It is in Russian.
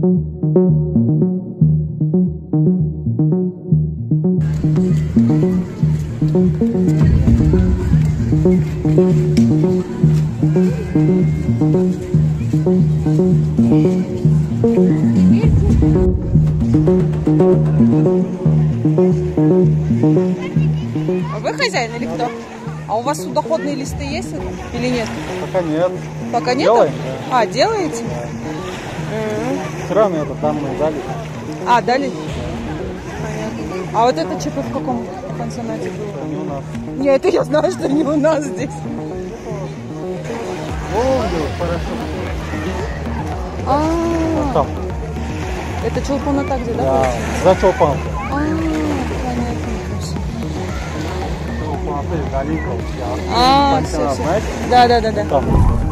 Вы хозяин или кто? А у вас судоходные листы есть или нет? Пока нет. Пока нет? Делаем, да. А, делаете? Да. Вчера мне это данные дали. А, дали? Понятно. А вот это ЧП в каком пансионате было? Не у нас. Нет, это я знаю, что не у нас здесь. Вон, хорошо. А, Там. это Чолпан-Ата где, да? Да, за Чолпан. Понятно. Чолпан-Ата и Галинка. Все. Знаете? Да. Там.